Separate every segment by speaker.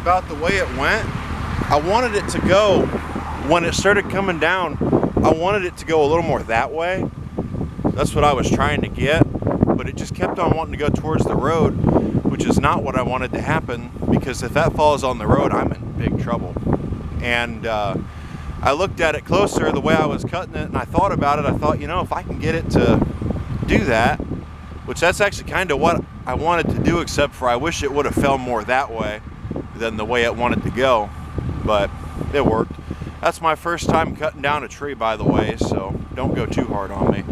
Speaker 1: about the way it went. I wanted it to go, when it started coming down, I wanted it to go a little more that way. That's what I was trying to get, but it just kept on wanting to go towards the road, which is not what I wanted to happen, because if that falls on the road, I'm in big trouble. And I looked at it closer the way I was cutting it, and I thought about it. I thought, you know, if I can get it to do that, which that's actually kind of what I wanted to do, except for I wish it would have fell more that way than the way it wanted to go, but it worked. That's my first time cutting down a tree, by the way, so don't go too hard on me.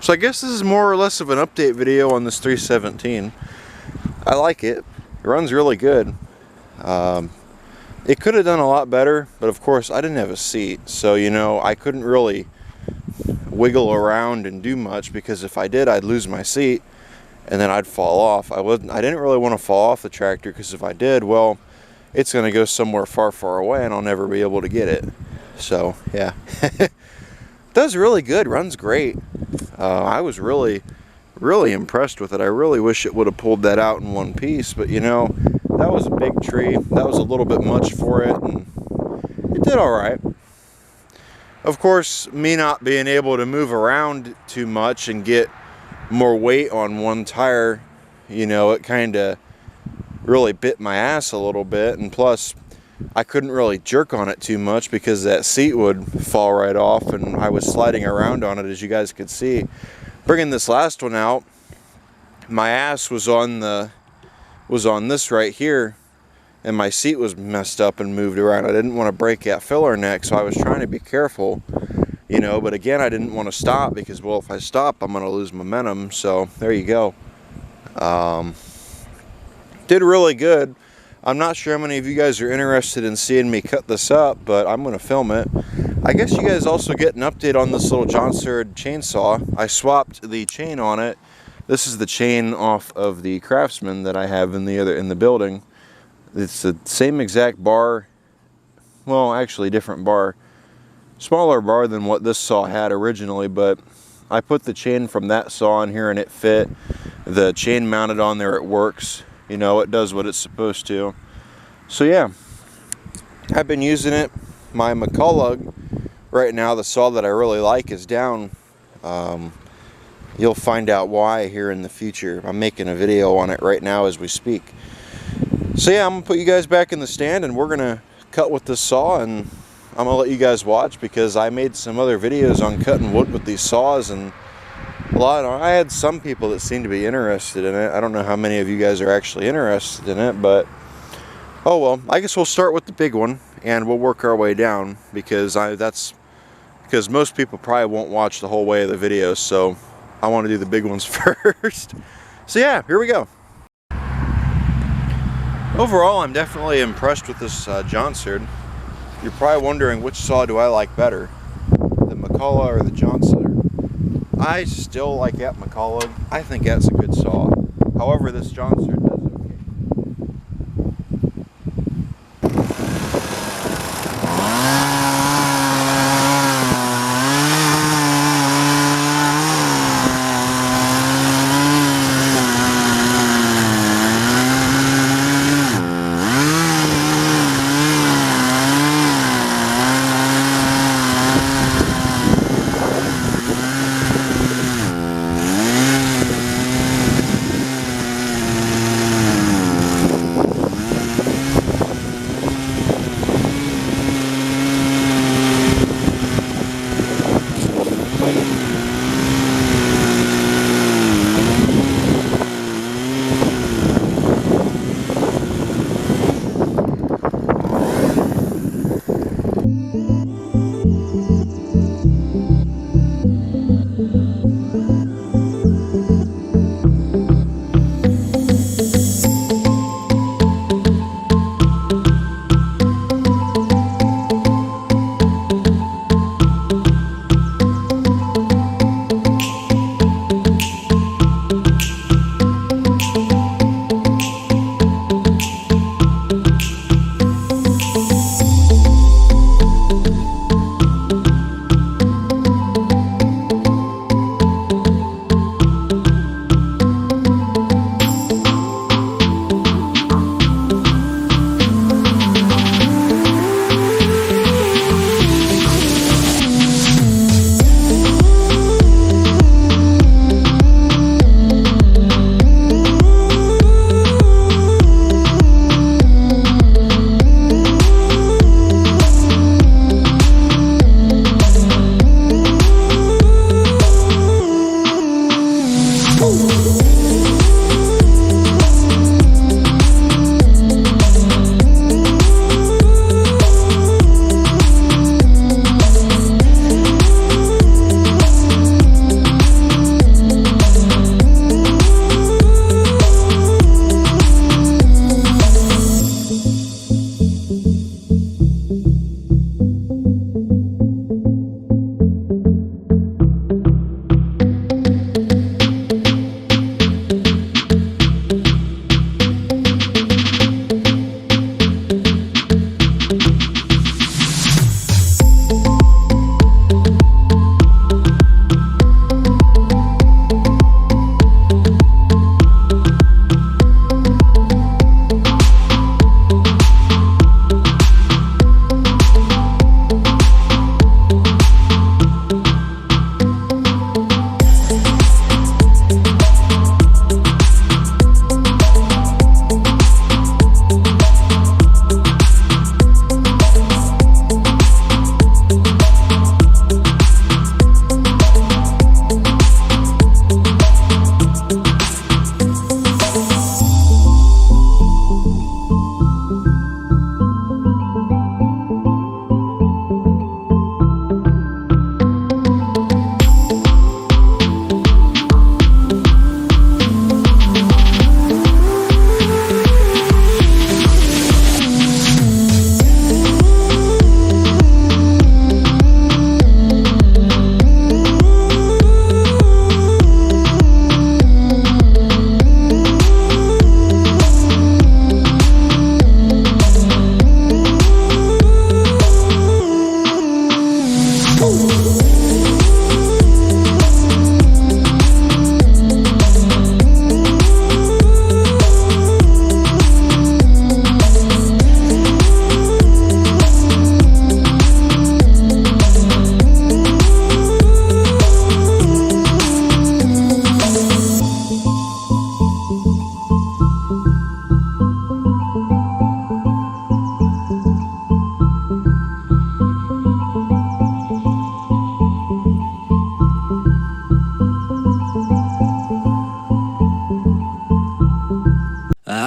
Speaker 1: So I guess this is more or less of an update video on this 317. I like it. It runs really good. It could have done a lot better, but of course I didn't have a seat, so you know, I couldn't really wiggle around and do much, because if I did, I'd lose my seat and then I'd fall off. I didn't really want to fall off the tractor, because if I did, well, it's going to go somewhere far away and I'll never be able to get it. So yeah. Does really good, runs great. I was really impressed with it. I really wish it would have pulled that out in one piece, but you know, that was a big tree. That was a little bit much for it, and it did all right. Of course, me not being able to move around too much and get more weight on one tire, you know, it kind of really bit my ass a little bit, and plus I couldn't really jerk on it too much because that seat would fall right off, and I was sliding around on it, as you guys could see. Bringing this last one out, my ass was on this right here, and my seat was messed up and moved around. I didn't want to break that filler neck, so I was trying to be careful, you know, but again, I didn't want to stop because, well, if I stop, I'm going to lose momentum. So there you go. Did really good. I'm not sure how many of you guys are interested in seeing me cut this up, but I'm going to film it. I guess you guys also get an update on this little Johnsord chainsaw. I swapped the chain on it. This is the chain off of the Craftsman that I have in the building. It's the same exact bar. Well, actually different bar. Smaller bar than what this saw had originally, but I put the chain from that saw in here and it fit. The chain mounted on there, it works. You know, it does what it's supposed to. So yeah, I've been using it. My McCulloch right now, the saw that I really like, is down. You'll find out why here in the future. I'm making a video on it right now as we speak. So yeah, I'm gonna put you guys back in the stand and we're gonna cut with this saw, and I'm gonna let you guys watch because I made some other videos on cutting wood with these saws, and I had some people that seemed to be interested in it. I don't know how many of you guys are actually interested in it, but oh well. I guess we'll start with the big one and we'll work our way down, because because most people probably won't watch the whole way of the video, so I want to do the big ones first. So yeah, here we go. Overall, I'm definitely impressed with this Johnsord. You're probably wondering, which saw do I like better, the McCulloch or the Johnsord? I still like that McCulloch. I think that's a good saw. However, this Johnsord does okay.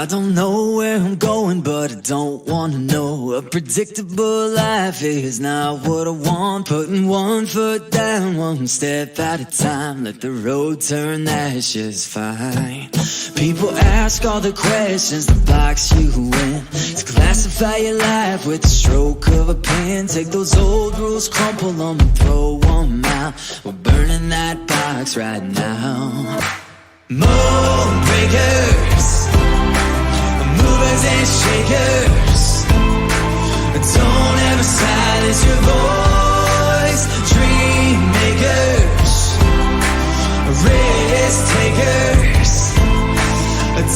Speaker 2: I don't know where I'm going, but I don't wanna know. A predictable life is not what I want. Putting one foot down, one step at a time. Let the road turn, that's just fine. People ask all the questions to box you in, to classify your life with the stroke of a pen. Take those old rules, crumple them and throw them out. We're burning that box right now. Mold breakers, movers and shakers, don't ever silence your voice. Dream makers, risk takers,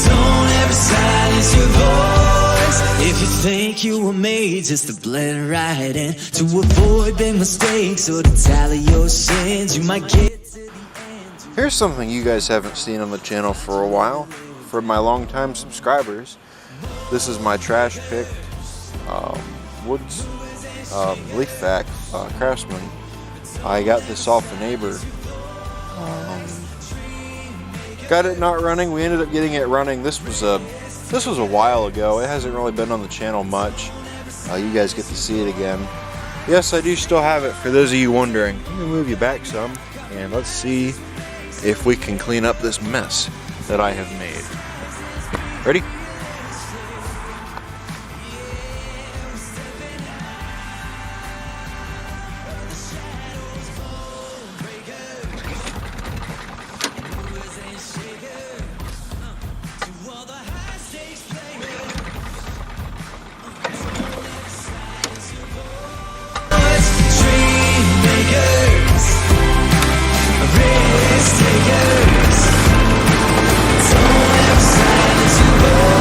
Speaker 2: don't ever silence your voice. If you think you were made just to blend right in, to avoid big mistakes or to tally your sins, you might get to the end.
Speaker 1: Here's something you guys haven't seen on the channel for a while. For my longtime subscribers, this is my trash pick Woods leaf vac Craftsman. I got this off a neighbor. Got it not running. We ended up getting it running. This was a while ago. It hasn't really been on the channel much. You guys get to see it again. Yes, I do still have it. For those of you wondering, let me move you back some, and let's see if we can clean up this mess that I have made. Ready?
Speaker 2: Don't ever silence your voice.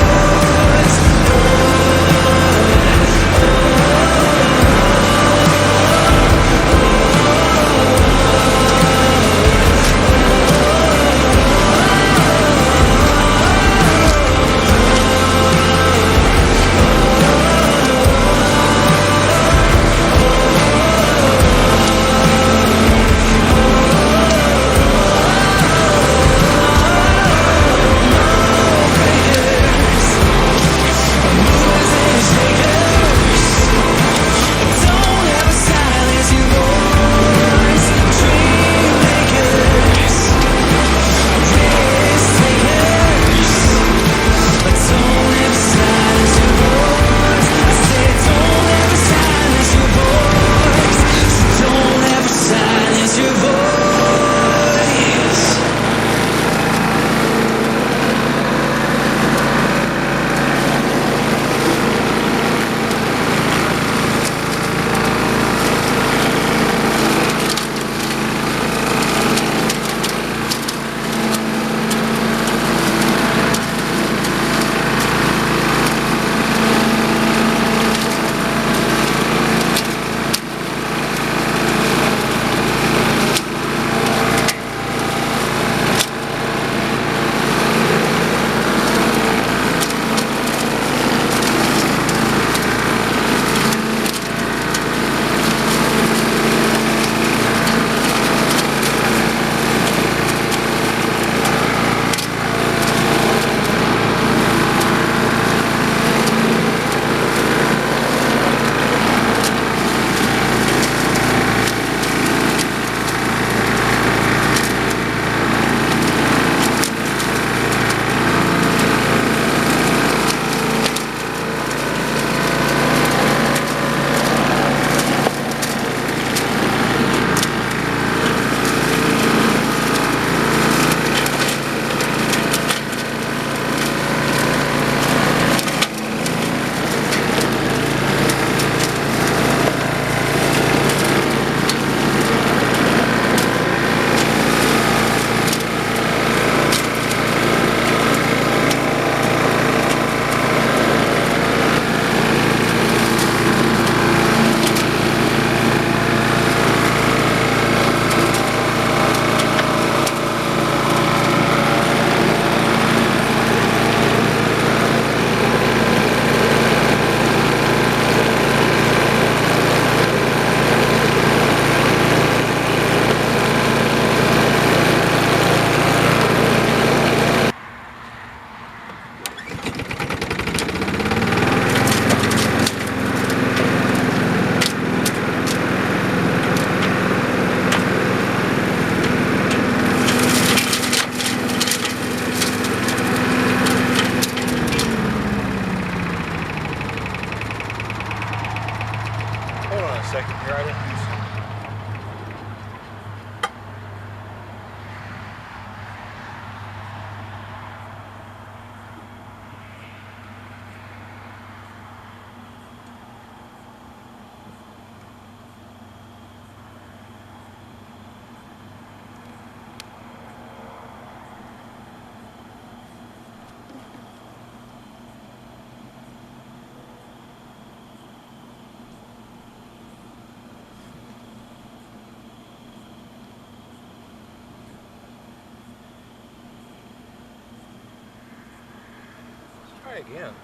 Speaker 1: Try again.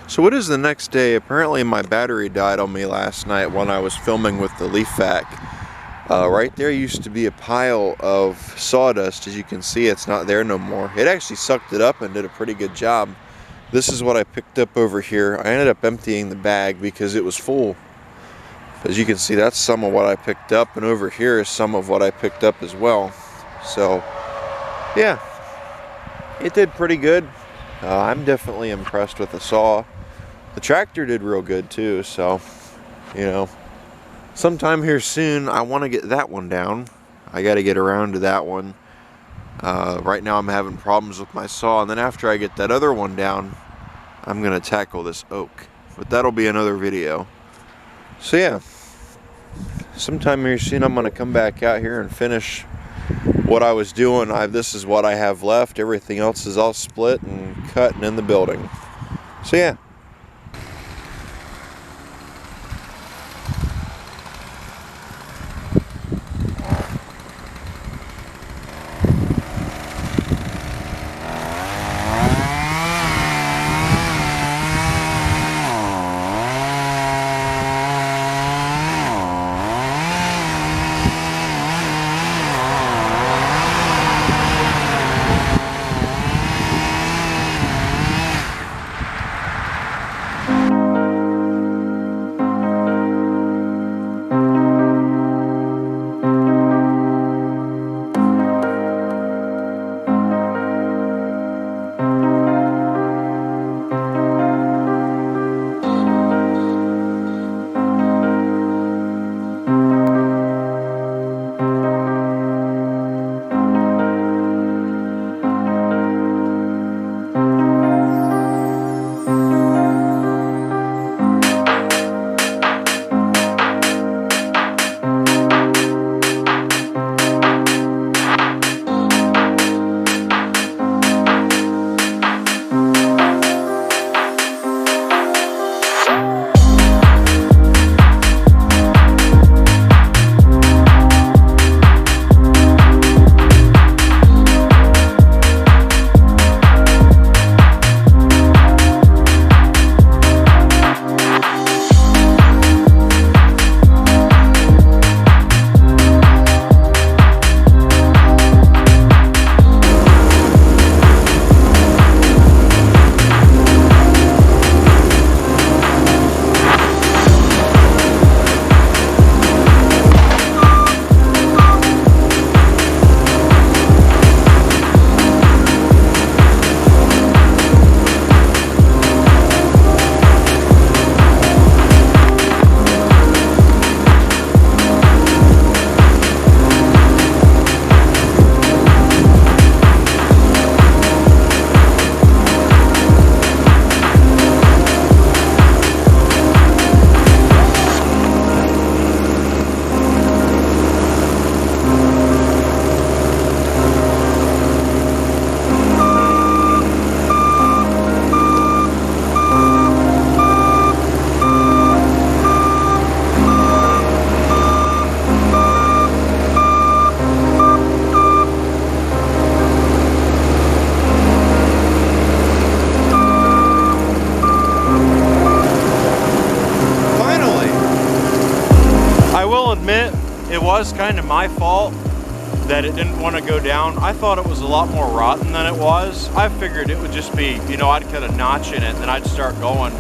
Speaker 1: So it is the next day. Apparently my battery died on me last night when I was filming with the leaf vac. Right there used to be a pile of sawdust. As you can see, it's not there no more. It actually sucked it up and did a pretty good job. This is what I picked up over here. I ended up emptying the bag because it was full. As you can see, that's some of what I picked up, and over here is some of what I picked up as well. So yeah, it did pretty good. I'm definitely impressed with the saw. The tractor did real good too, so, you know, sometime here soon I want to get that one down. I got to get around to that one. Right now I'm having problems with my saw, and then after I get that other one down, I'm going to tackle this oak. But that'll be another video. So yeah, sometime here soon I'm going to come back out here and finish what I was doing. This is what I have left. Everything else is all split and cut and in the building. So yeah. It was kind of my fault that it didn't want to go down. I thought it was a lot more rotten than it was. I figured it would just be, you know, I'd cut a notch in it and then I'd start going.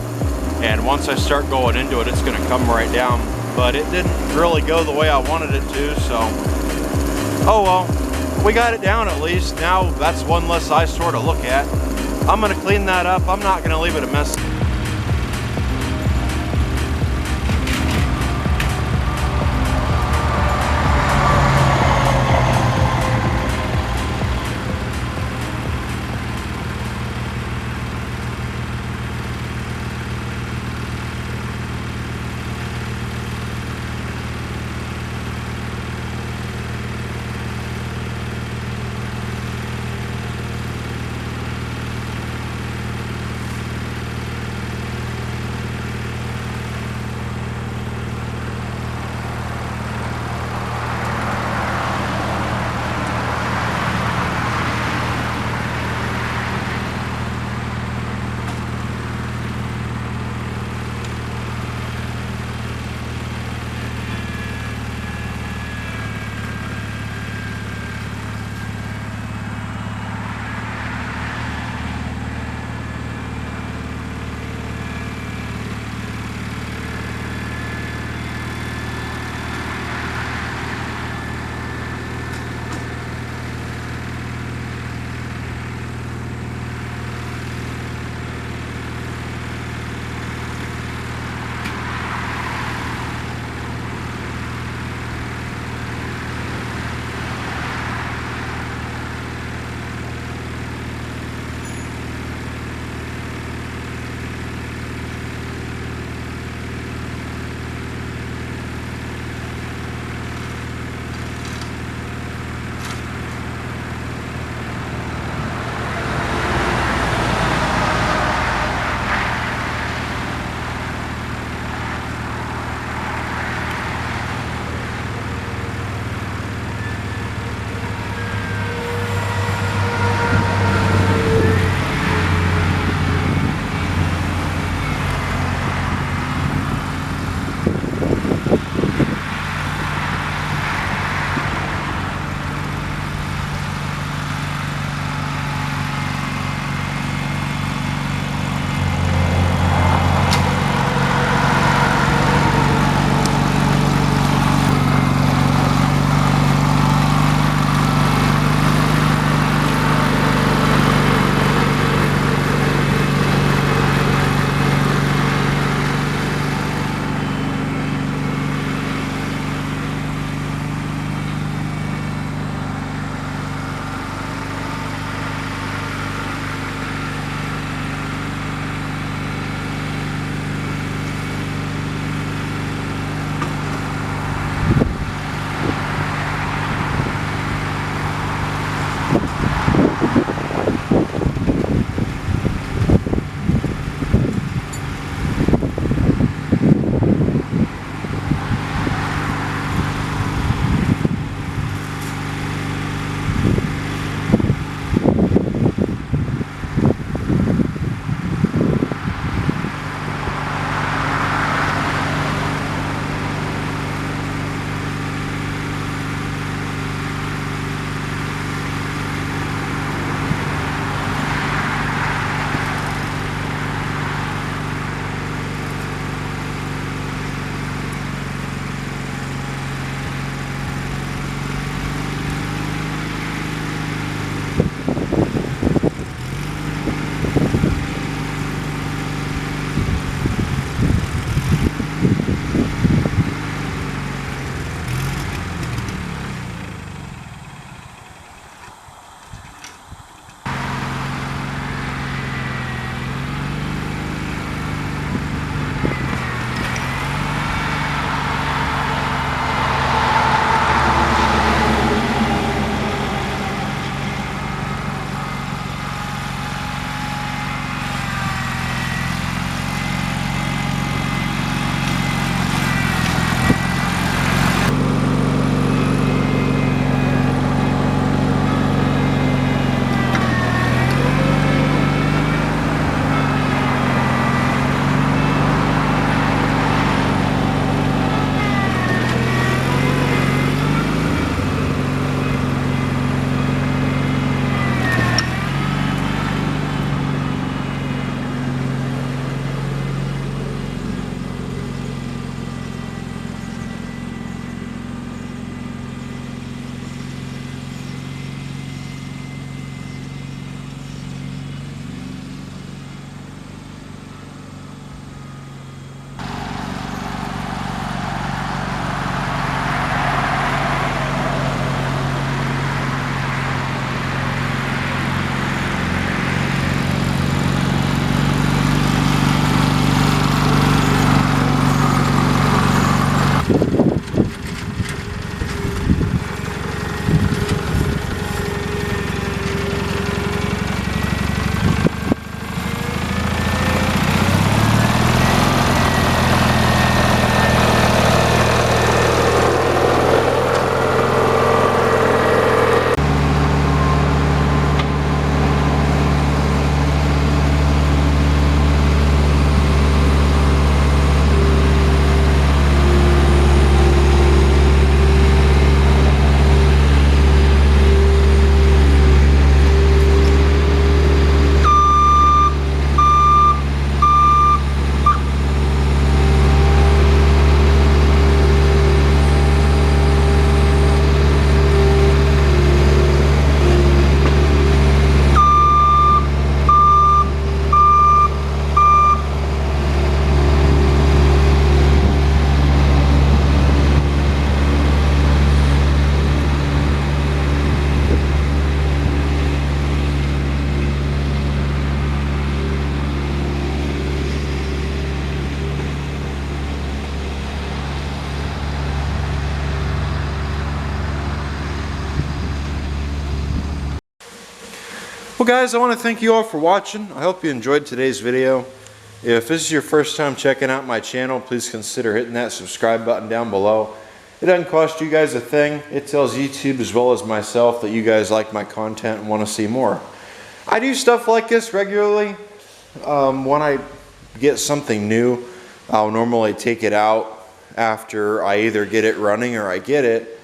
Speaker 1: And once I start going into it, it's going to come right down. But it didn't really go the way I wanted it to, so. Oh well, we got it down at least. Now that's one less eyesore to look at. I'm going to clean that up. I'm not going to leave it a mess. Well guys, I want to thank you all for watching. I hope you enjoyed today's video. If this is your first time checking out my channel, please consider hitting that subscribe button down below. It doesn't cost you guys a thing. It tells YouTube as well as myself that you guys like my content and want to see more. I do stuff like this regularly. When I get something new, I'll normally take it out after I either get it running or I get it,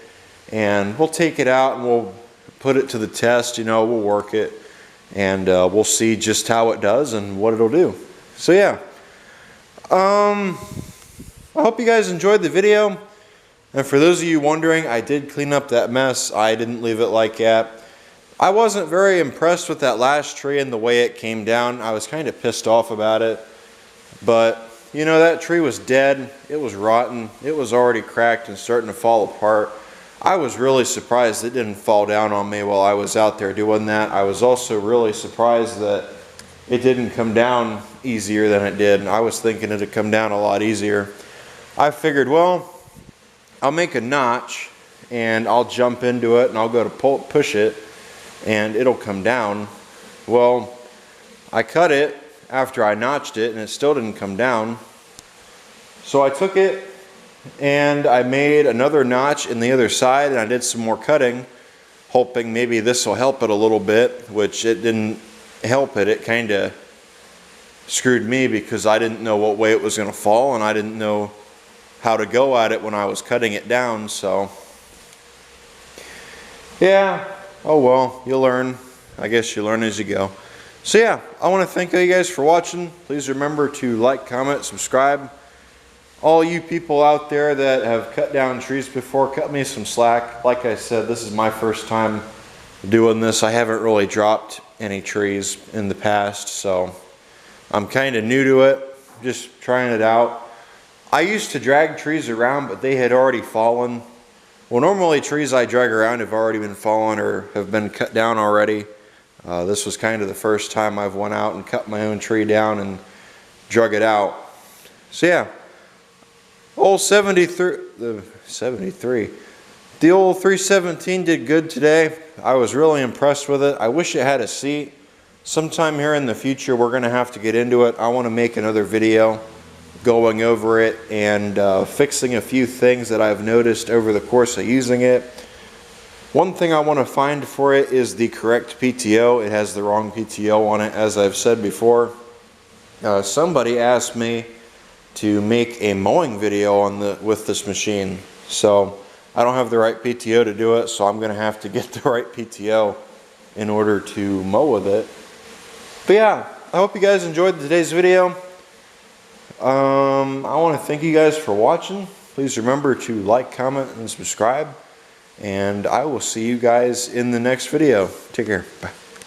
Speaker 1: and we'll take it out and we'll put it to the test. You know, we'll work it, and we'll see just how it does and what it'll do. So yeah, I hope you guys enjoyed the video. And for those of you wondering, I did clean up that mess. I didn't leave it like that. I wasn't very impressed with that last tree and the way it came down. I was kind of pissed off about it. But, you know, that tree was dead. It was rotten. It was already cracked and starting to fall apart. I was really surprised it didn't fall down on me while I was out there doing that. I was also really surprised that it didn't come down easier than it did. I was thinking it'd come down a lot easier. I figured, well, I'll make a notch and I'll jump into it and I'll go to push it and it'll come down. Well, I cut it after I notched it and it still didn't come down. So I took it and I made another notch in the other side and I did some more cutting, hoping maybe this will help it a little bit, which it didn't help it. It kind of screwed me because I didn't know what way it was going to fall and I didn't know how to go at it when I was cutting it down. So yeah, oh well, you'll learn. I guess you learn as you go. So yeah, I want to thank you guys for watching. Please remember to like, comment, subscribe. All you people out there that have cut down trees before, cut me some slack. Like I said, this is my first time doing this. I haven't really dropped any trees in the past, so I'm kind of new to it, just trying it out. I used to drag trees around, but they had already fallen. Well, normally trees I drag around have already been fallen or have been cut down already. This was kind of the first time I've went out and cut my own tree down and drug it out. So yeah, old 73, the old 317 did good today. I was really impressed with it. I wish it had a seat. Sometime here in the future we're going to have to get into it. I want to make another video going over it and fixing a few things that I've noticed over the course of using it. One thing I want to find for it is the correct PTO. It has the wrong PTO on it, as I've said before. Somebody asked me to make a mowing video with this machine, so I don't have the right PTO to do it, so I'm going to have to get the right PTO in order to mow with it. But yeah, I hope you guys enjoyed today's video. I want to thank you guys for watching. Please remember to like, comment, and subscribe. And I will see you guys in the next video. Take care. Bye.